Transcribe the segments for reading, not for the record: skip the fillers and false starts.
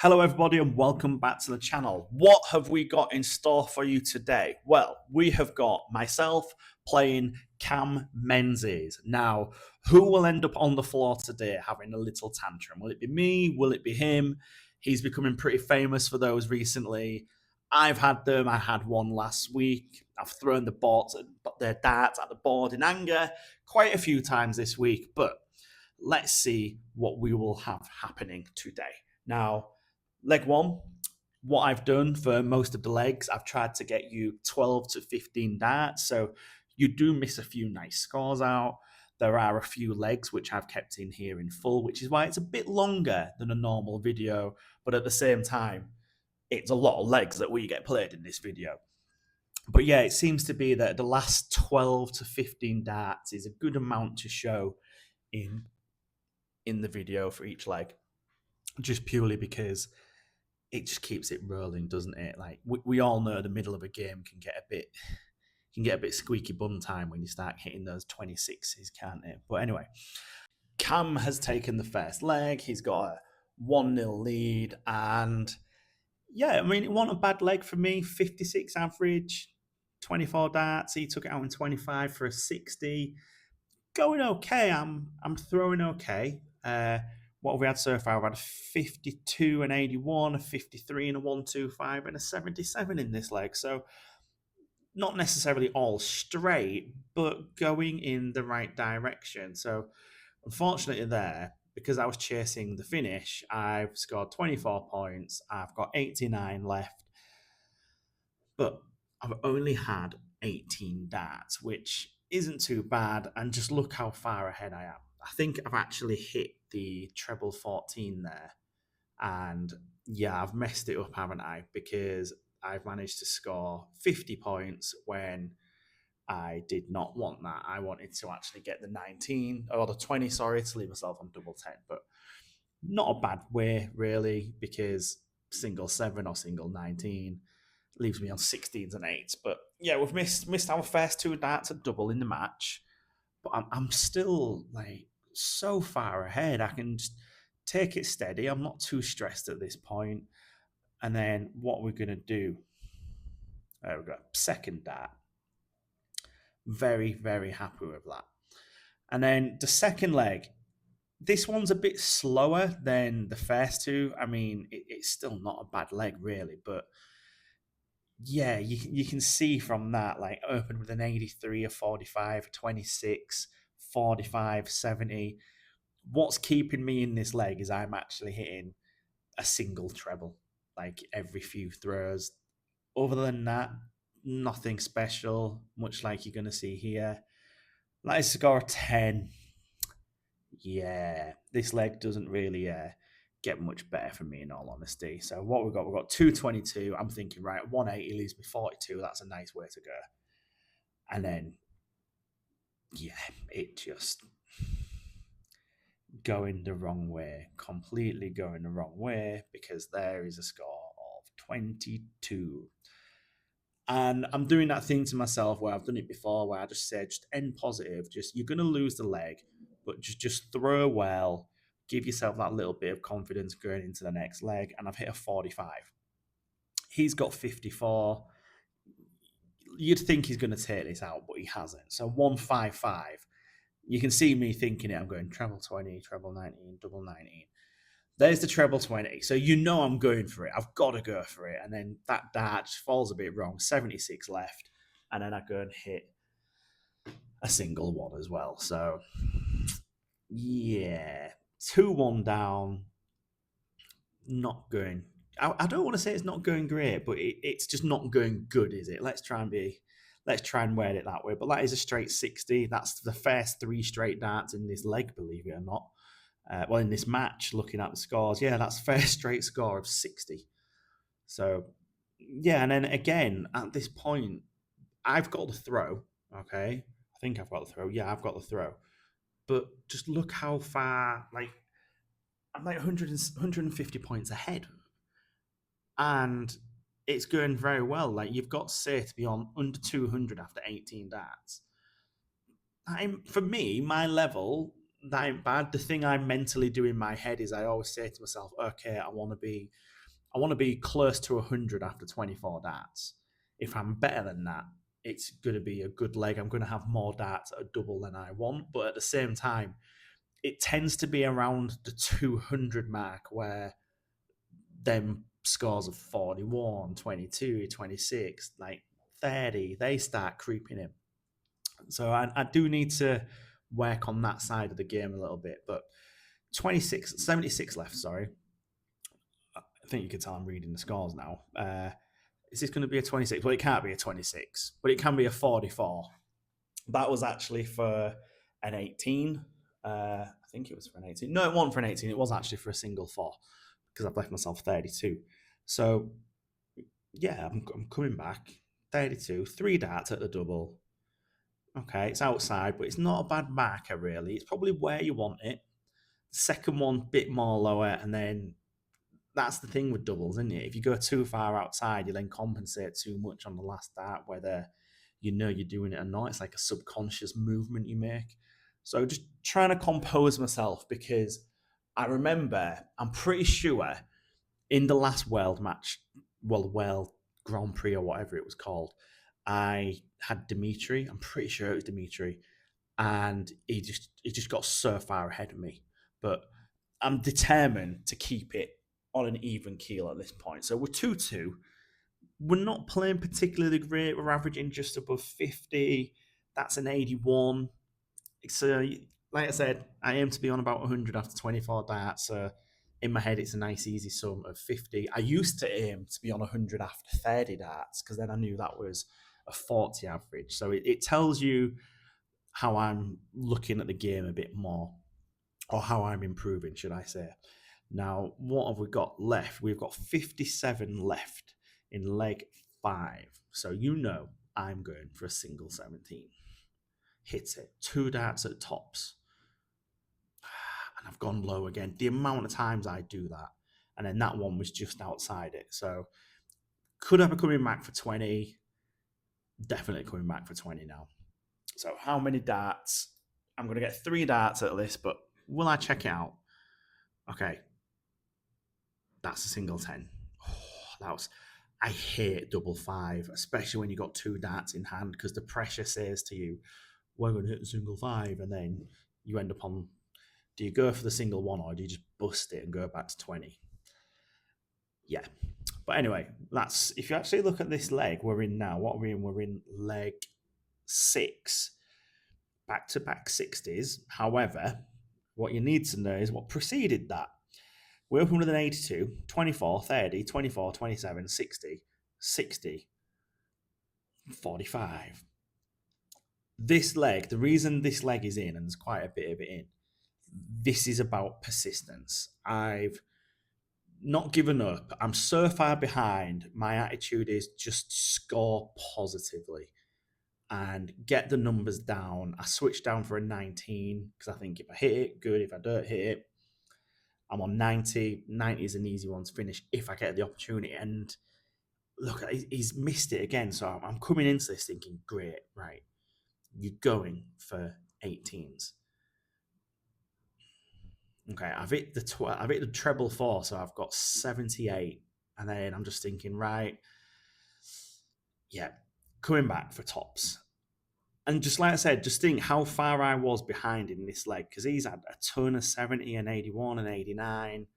Hello, everybody, and welcome back to the channel. What have we got in store for you today? Well, we have got myself playing Cam Menzies. Now, who will end up on the floor today having a little tantrum? Will it be me? Will it be him? He's becoming pretty famous for those recently. I've had them. I had one last week. I've thrown the darts at the board in anger quite a few times this week, but let's see what we will have happening today. Now, leg one, what I've done for most of the legs, I've tried to get you 12 to 15 darts. So you do miss a few nice scores out. There are a few legs which I've kept in here in full, which is why it's a bit longer than a normal video. But at the same time, it's a lot of legs that we get played in this video. But yeah, it seems to be that the last 12 to 15 darts is a good amount to show in the video for each leg, just purely because it just keeps it rolling, doesn't it? Like we all know the middle of a game can get a bit squeaky bum time when you start hitting those 26s, can't it? But anyway, Cam has taken the first leg. He's got a 1-0 lead, and yeah, I mean, it wasn't a bad leg for me. 56 average, 24 darts. He took it out in 25 for a 60. Going okay. I'm throwing okay. What have we had so far? I've had a 52 and 81, a 53 and a 125, and a 77 in this leg. So not necessarily all straight, but going in the right direction. So unfortunately there, because I was chasing the finish, I've scored 24 points. I've got 89 left, but I've only had 18 darts, which isn't too bad. And just look how far ahead I am. I think I've actually hit the treble 14 there. And yeah, I've messed it up, haven't I? Because I've managed to score 50 points when I did not want that. I wanted to actually get the 19 or the 20, sorry, to leave myself on double 10. But not a bad way, really, because single 7 or single 19 leaves me on 16s and 8s. But yeah, we've missed our first two darts at double in the match. But I'm still like so far ahead. I can just take it steady. I'm not too stressed at this point. And then what we're going to do, there we go, second dart. Very, very happy with that. And then the second leg, this one's a bit slower than the first two. I mean, it's still not a bad leg, really. But yeah, you can see from that, like, open with an 83, a 45, a 26, 45, 70. What's keeping me in this leg is I'm actually hitting a single treble, like every few throws. Other than that, nothing special, much like you're going to see here. Let's score 10. Yeah, this leg doesn't really get much better for me, in all honesty. So what we've got 222. I'm thinking, right, 180 leaves me 42. That's a nice way to go. And then, yeah, it just going the wrong way, completely going the wrong way, because there is a score of 22. And I'm doing that thing to myself where I've done it before, where I just say, just end positive. Just, you're going to lose the leg, but just throw well, give yourself that little bit of confidence going into the next leg. And I've hit a 45. He's got 54. You'd think he's going to take this out, but he hasn't. So 155. You can see me thinking it. I'm going treble 20, treble 19, double 19. There's the treble 20. So you know I'm going for it. I've got to go for it. And then that dart just falls a bit wrong. 76 left. And then I go and hit a single one as well. So, yeah. 2-1 down. Not going. I don't want to say it's not going great, but it's just not going good, is it? Let's try and word it that way. But that is a straight 60. That's the first 3 straight darts in this leg, believe it or not. Well, in this match, looking at the scores, yeah, that's first straight score of 60. So, yeah, and then again, at this point, I've got the throw, okay? I think I've got the throw. Yeah, I've got the throw. But just look how far, like, I'm like 150 points ahead. And it's going very well. Like, you've got, say, to be on under 200 after 18 darts. For me, my level, that ain't bad. The thing I mentally do in my head is I always say to myself, okay, I want to be close to 100 after 24 darts. If I'm better than that, it's going to be a good leg. I'm going to have more darts at a double than I want. But at the same time, it tends to be around the 200 mark where them scores of 41, 22, 26, like 30, they start creeping in. So I do need to work on that side of the game a little bit. But 76 left, sorry. I think you can tell I'm reading the scores now. Is this going to be a 26? Well, it can't be a 26, but it can be a 44. That was actually for an 18. I think it was for an 18. No, it wasn't for an 18. It was actually for a single four because I've left myself 32. So, yeah, I'm coming back. 32, 3 darts at the double. Okay, it's outside, but it's not a bad marker, really. It's probably where you want it. Second one, bit more lower, and then that's the thing with doubles, isn't it? If you go too far outside, you then compensate too much on the last dart, whether you know you're doing it or not. It's like a subconscious movement you make. So just trying to compose myself because I remember, I'm pretty sure in the last World match, well, World Grand Prix or whatever it was called, I had Dimitri. I'm pretty sure it was Dimitri, and he just got so far ahead of me. But I'm determined to keep it on an even keel at this point. So we're 2-2. We're not playing particularly great. We're averaging just above 50. That's an 81. So, like I said, I aim to be on about 100 after 24 darts. So in my head, it's a nice, easy sum of 50. I used to aim to be on 100 after 30 darts because then I knew that was a 40 average. So it tells you how I'm looking at the game a bit more, or how I'm improving, should I say. Now, what have we got left? We've got 57 left in leg 5. So you know I'm going for a single 17. Hits it. 2 darts at tops. And I've gone low again. The amount of times I do that. And then that one was just outside it. So could have a coming back for 20. Definitely coming back for 20 now. So how many darts? I'm going to get 3 darts at this, but will I check it out? Okay. That's a single 10. Oh, I hate double 5, especially when you got 2 darts in hand, because the pressure says to you, we're going to hit the single 5, and then you end up on, do you go for the single 1 or do you just bust it and go back to 20? Yeah. But anyway, that's, if you actually look at this leg we're in now, what are we in? We're in leg 6, back-to-back 60s. However, what you need to know is what preceded that. We're 182, 24, 30, 24, 27, 60, 60, 45. This leg, the reason this leg is in, and there's quite a bit of it in, this is about persistence. I've not given up. I'm so far behind. My attitude is just score positively and get the numbers down. I switched down for a 19 because I think if I hit it, good. If I don't hit it, I'm on 90. 90 is an easy one to finish if I get the opportunity. And look, he's missed it again. So I'm coming into this thinking, great, right, you're going for 18s. Okay, I've hit the treble 4, so I've got 78. And then I'm just thinking, right, yeah, coming back for tops. And just like I said, just think how far I was behind in this leg, because he's had a ton of 70 and 81 and 89.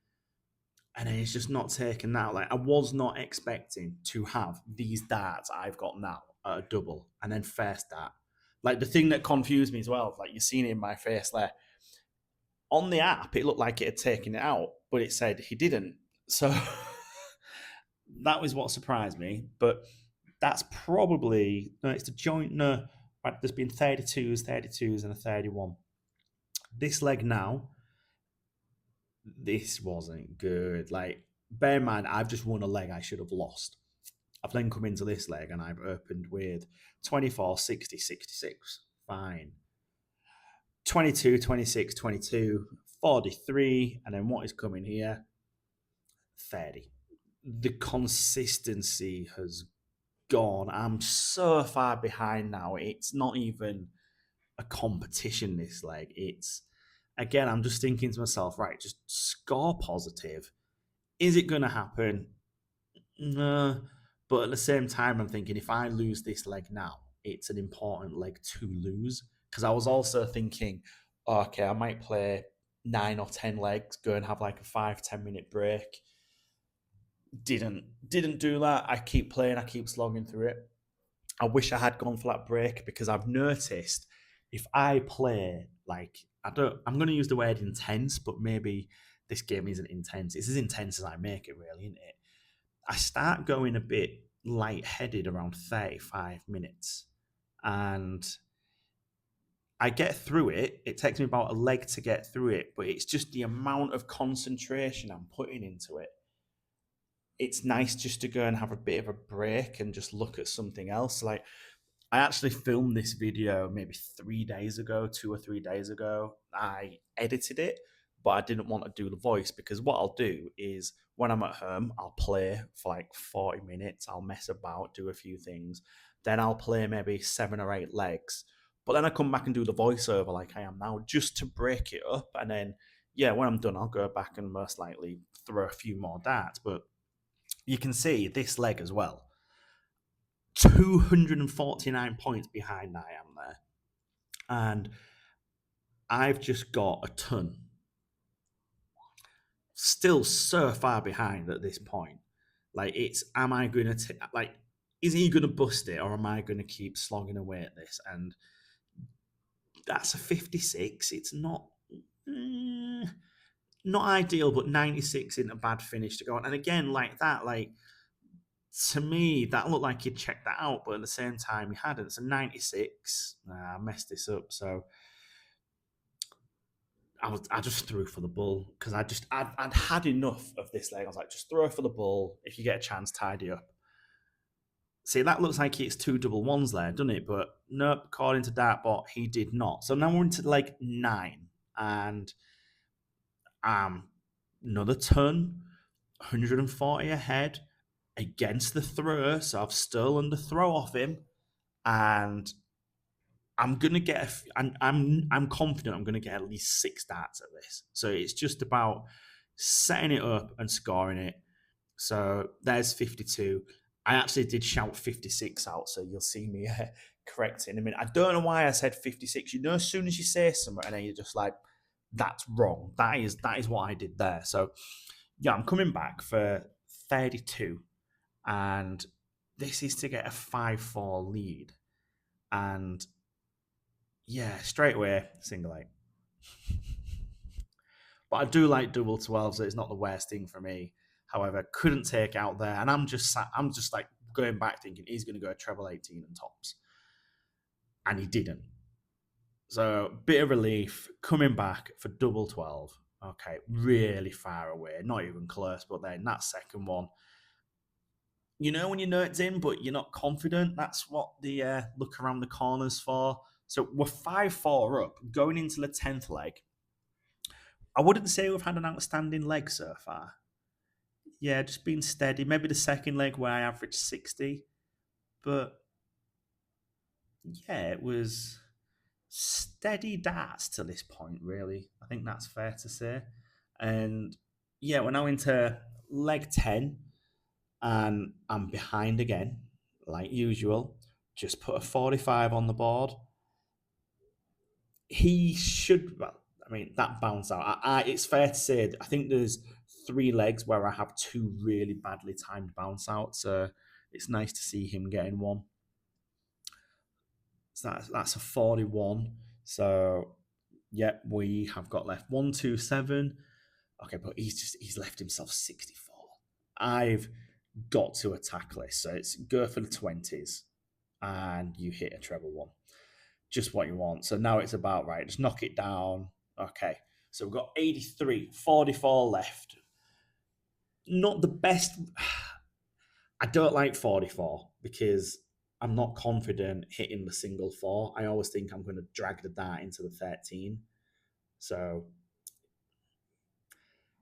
And then he's just not taken that. Like, I was not expecting to have these darts I've got now at a double and then first dart. Like, the thing that confused me as well, like you've seen it in my face there, on the app, it looked like it had taken it out, but it said he didn't. So that was what surprised me. But that's probably, no, it's the joint, no, right, there's been 32s, and a 31. This leg now, this wasn't good. Like, bear in mind, I've just won a leg I should have lost. I've then come into this leg and I've opened with 24, 60, 66. Fine. 22, 26, 22, 43. And then what is coming here? 30. The consistency has gone. I'm so far behind now. It's not even a competition, this leg. again, I'm just thinking to myself, right, just score positive. Is it going to happen? No. But at the same time, I'm thinking if I lose this leg now, it's an important leg to lose. Because I was also thinking, okay, I might play 9 or 10 legs, go and have like a 5-10 minute break. Didn't do that. I keep playing, I keep slogging through it. I wish I had gone for that break because I've noticed if I play like I'm gonna use the word intense, but maybe this game isn't intense. It's as intense as I make it, really, isn't it? I start going a bit lightheaded around 35 minutes. And I get through it. It takes me about a leg to get through it, but it's just the amount of concentration I'm putting into it. It's nice just to go and have a bit of a break and just look at something else. Like, I actually filmed this video maybe 3 days ago, 2 or 3 days ago. I edited it, but I didn't want to do the voice because what I'll do is when I'm at home, I'll play for like 40 minutes. I'll mess about, do a few things. Then I'll play maybe 7 or 8 legs. But then I come back and do the voiceover like I am now just to break it up. And then, yeah, when I'm done, I'll go back and most likely throw a few more darts. But you can see this leg as well. 249 points behind I am there. And I've just got a ton. Still so far behind at this point. Like, am I going to, like, is he going to bust it or am I going to keep slogging away at this? And that's a 56. It's not ideal, but 96 isn't a bad finish to go on. And again, like that, like, to me, that looked like he'd checked that out, but at the same time, he hadn't. It's a 96. I messed this up. So I just threw for the bull because I'd had enough of this leg. I was like, just throw for the bull. If you get a chance, tidy up. See, that looks like it's 2 double 1s there, doesn't it? But nope, according to Dartbot, he did not. So now we're into leg 9. And another ton, 140 ahead against the thrower. So I've stolen the throw off him. And I'm gonna get. I'm confident I'm gonna get at least 6 darts at this. So it's just about setting it up and scoring it. So there's 52. I actually did shout 56 out, so you'll see me correct in a minute. I don't know why I said 56. You know, as soon as you say something, and then you're just like, "That's wrong." That is what I did there. So yeah, I'm coming back for 32, and this is to get a 5-4 lead, and yeah, straight away, single 8. But I do like double 12s, so it's not the worst thing for me. However, couldn't take out there. And I'm just like going back thinking he's going to go treble 18 and tops. And he didn't. So, bit of relief coming back for double 12. Okay, really far away, not even close. But then that second one, you know, when you know it's in, but you're not confident, that's what the look around the corners for. So, we're 5-4 up going into the 10th leg. I wouldn't say we've had an outstanding leg so far. Yeah, just been steady. Maybe the second leg where I averaged 60. But yeah, it was steady darts to this point, really. I think that's fair to say. And yeah, we're now into leg 10 and I'm behind again, like usual. Just put a 45 on the board. He should, well, I mean, that bounce out. It's fair to say, I think there's 3 legs where I have 2 really badly timed bounce outs. So it's nice to see him getting one. So that's a 41. So yeah, we have got left 127. Okay, but he's left himself 64. I've got to attack this. So it's go for the 20s and you hit a treble 1. Just what you want. So now it's about, right, just knock it down. Okay. So we've got 83, 44 left. Not the best. I don't like 44 because I'm not confident hitting the single 4. I always think I'm going to drag the dart into the 13. So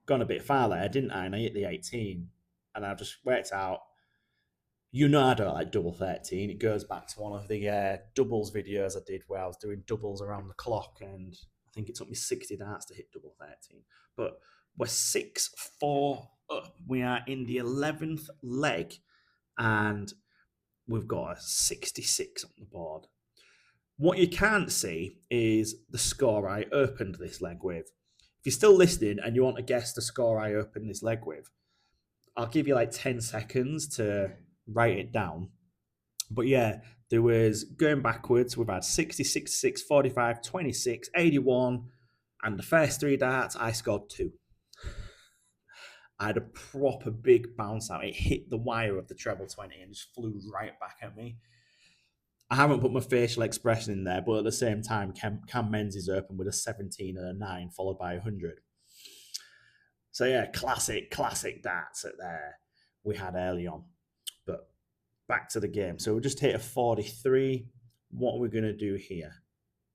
gone a bit far there, didn't I? And I hit the 18. And I've just worked out, you know, I don't like double 13. It goes back to one of the doubles videos I did where I was doing doubles around the clock. And I think it took me 60 darts to hit double 13. But we're 6-4 up. We are in the 11th leg, and we've got a 66 on the board. What you can't see is the score I opened this leg with. If you're still listening and you want to guess the score I opened this leg with, I'll give you like 10 seconds to write it down. But yeah, there was going backwards. We've had 60, 66, 45, 26, 81. And the first 3 darts, I scored 2. I had a proper big bounce out. It hit the wire of the treble 20 and just flew right back at me. I haven't put my facial expression in there, but at the same time, Cam Menzies opened with a 17 and a 9, followed by 100. So yeah, classic darts at there we had early on. But back to the game. So we'll just hit a 43. What are we going to do here?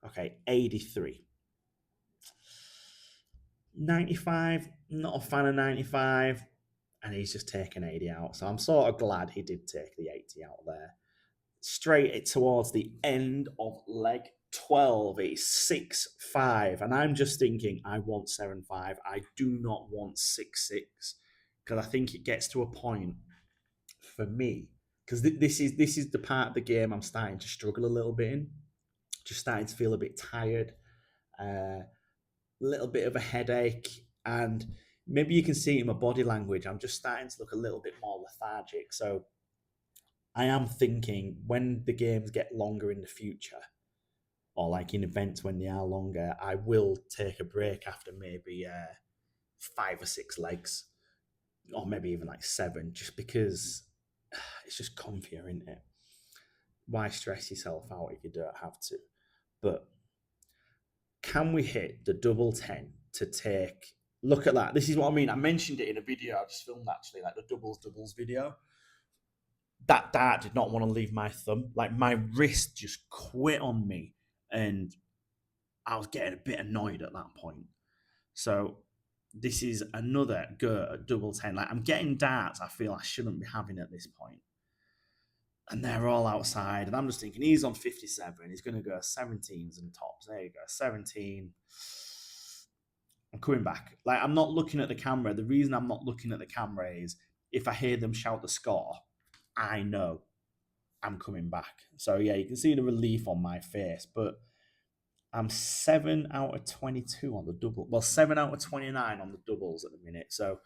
Okay, 83. 95, not a fan of 95. And he's just taken 80 out. So I'm sort of glad he did take the 80 out there. Straight towards the end of leg 12. It's 6-5. And I'm just thinking, I want 7-5. I do not want 6-6. Because I think it gets to a point for me. Because this is the part of the game I'm starting to struggle a little bit in. Just starting to feel a bit tired. A little bit of a headache. And maybe you can see it in my body language. I'm just starting to look a little bit more lethargic. So I am thinking when the games get longer in the future, or like in events when they are longer, I will take a break after maybe 5 or 6 legs, or maybe even like 7, just because it's just comfier, isn't it? Why stress yourself out if you don't have to? But can we hit the double 10 to take? Look at that. This is what I mean. I mentioned it in a video I just filmed, actually, like the doubles video. That dart did not want to leave my thumb. Like, my wrist just quit on me, and I was getting a bit annoyed at that point. So this is another go at double 10. Like, I'm getting darts I feel I shouldn't be having at this point. And they're all outside, and I'm just thinking, he's on 57. He's going to go 17s and tops. There you go, 17. I'm coming back. Like, I'm not looking at the camera. The reason I'm not looking at the camera is if I hear them shout the score, I know I'm coming back. So yeah, you can see the relief on my face, but I'm 7 out of 22 on the double. Well, 7 out of 29 on the doubles at the minute. So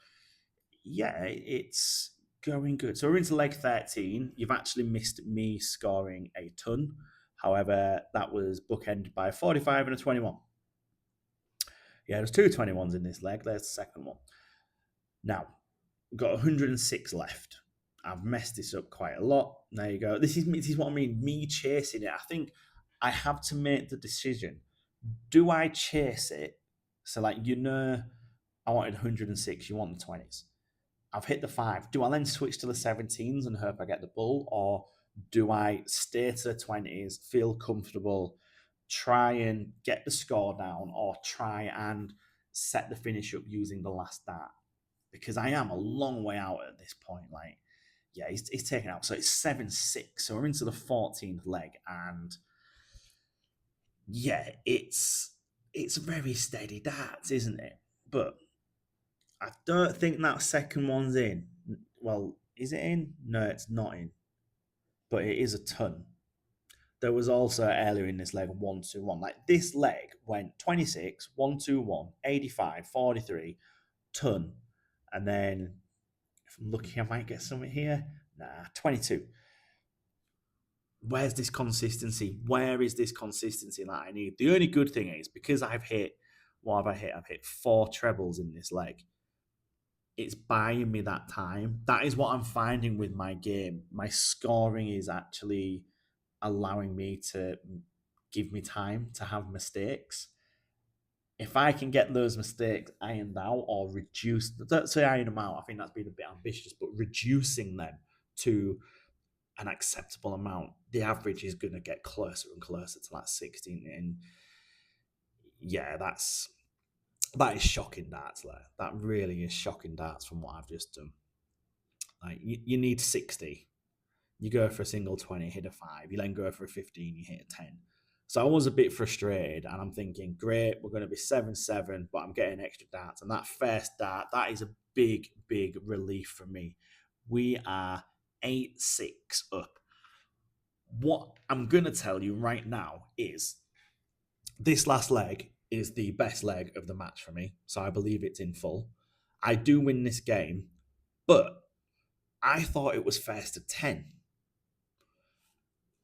yeah, it's going good. So we're into leg 13. You've actually missed me scoring a ton. However, that was bookended by a 45 and a 21. Yeah, there's 2 21s in this leg. There's the second one. Now, we've got 106 left. I've messed this up quite a lot. There you go. This is what I mean, me chasing it. I think I have to make the decision. Do I chase it? So, like, I wanted 106, you want the 20s. I've hit the 5. Do I then switch to the 17s and hope I get the bull? Or do I stay to the 20s, feel comfortable, try and get the score down, or try and set the finish up using the last dart? Because I am a long way out at this point. Like, yeah, he's taken out. So it's 7-6. So we're into the 14th leg. And yeah, it's very steady darts, isn't it? But I don't think that second one's in. Well, is it in? No, it's not in. But it is a ton. There was also earlier in this leg 1-2-1. Like, this leg went 26, 1-2-1, 85, 43, ton. And then if I'm lucky, I might get something here. Nah, 22. Where's this consistency? Where is this consistency that I need? The only good thing is, because I've hit, what have I hit? I've hit 4 trebles in this leg. It's buying me that time. That is what I'm finding with my game. My scoring is actually allowing me to give me time to have mistakes. If I can get those mistakes ironed out or reduce, don't say iron them out, I think that's been a bit ambitious, but reducing them to an acceptable amount, the average is going to get closer and closer to that 16. And yeah, that is shocking darts there. That really is shocking darts from what I've just done. Like, you need 60. You go for a single 20, hit a 5. You then go for a 15, you hit a 10. So I was a bit frustrated, and I'm thinking, great, we're going to be 7-7, but I'm getting extra darts. And that first dart, that is a big, big relief for me. We are 8-6 up. What I'm going to tell you right now is this last leg is the best leg of the match for me. So I believe it's in full. I do win this game, but I thought it was first to 10.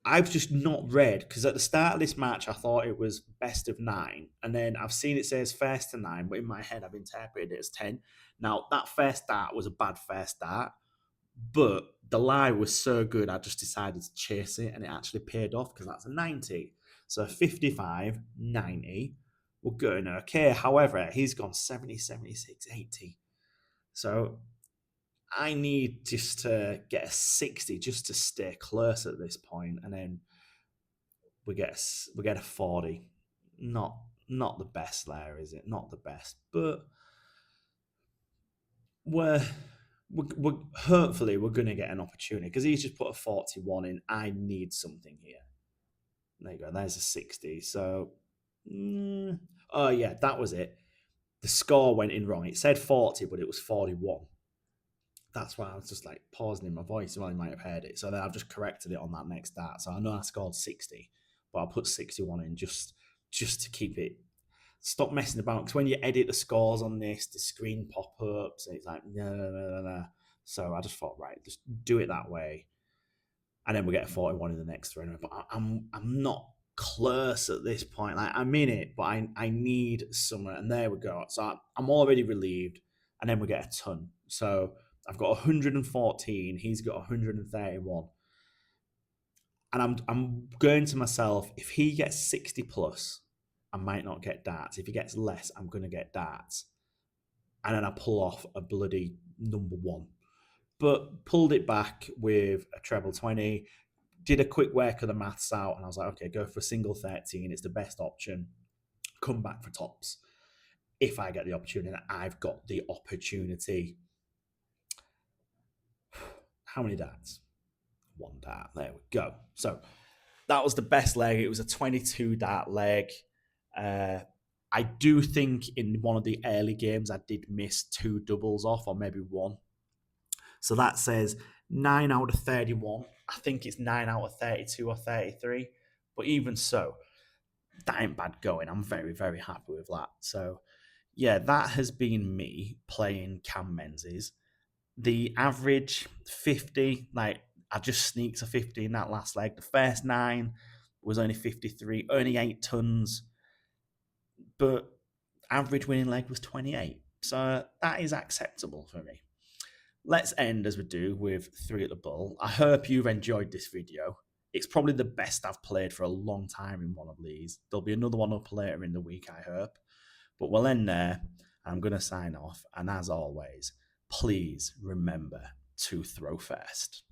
I've just not read because at the start of this match I thought it was best of 9, and then I've seen it says first to 9, but in my head I've interpreted it as 10. Now that first start was a bad first start, but the lie was so good I just decided to chase it, and it actually paid off because that's a 90. So 55, 90, we're going okay. However, he's gone 70, 76, 80. So I need just to get a 60 just to stay close at this point, and then we get a 40. Not the best there, is it? Not the best, but we're we're hopefully we're going to get an opportunity because he's just put a 41 in. I need something here. There you go. There's a 60. So, oh yeah, that was it. The score went in wrong. It said 40, but it was 41. That's why I was just like pausing in my voice. Well, you might have heard it. So then I've just corrected it on that next start. So I know I scored 60, but I'll put 61 in just to keep it. Stop messing about because when you edit the scores on this, the screen pop ups, and it's like no, no, no, no, no. So I just thought, right, just do it that way, and then we get a 41 in the next three. But I'm not close at this point. Like I'm in it, but I need somewhere, and there we go. So I'm already relieved, and then we get a ton. So I've got 114. He's got 131. And I'm going to myself, if he gets 60 plus, I might not get darts. If he gets less, I'm going to get darts. And then I pull off a bloody number one. But pulled it back with a treble 20, did a quick work of the maths out, and I was like, okay, go for a single 13. It's the best option. Come back for tops. If I get the opportunity, I've got the opportunity. How many darts? One dart. There we go. So that was the best leg. It was a 22 dart leg. I do think in one of the early games I did miss two doubles off, or maybe one. So that says 9 out of 31. I think it's 9 out of 32 or 33. But even so, that ain't bad going. I'm very, very happy with that. So, yeah, that has been me playing Cam Menzies. The average 50, like I just sneaked a 50 in that last leg. The first 9 was only 53, only 8 tons, but average winning leg was 28. So that is acceptable for me. Let's end as we do with 3 at the bull. I hope you've enjoyed this video. It's probably the best I've played for a long time in one of these. There'll be another one up later in the week, I hope. But we'll end there. I'm going to sign off. And as always, please remember to throw first.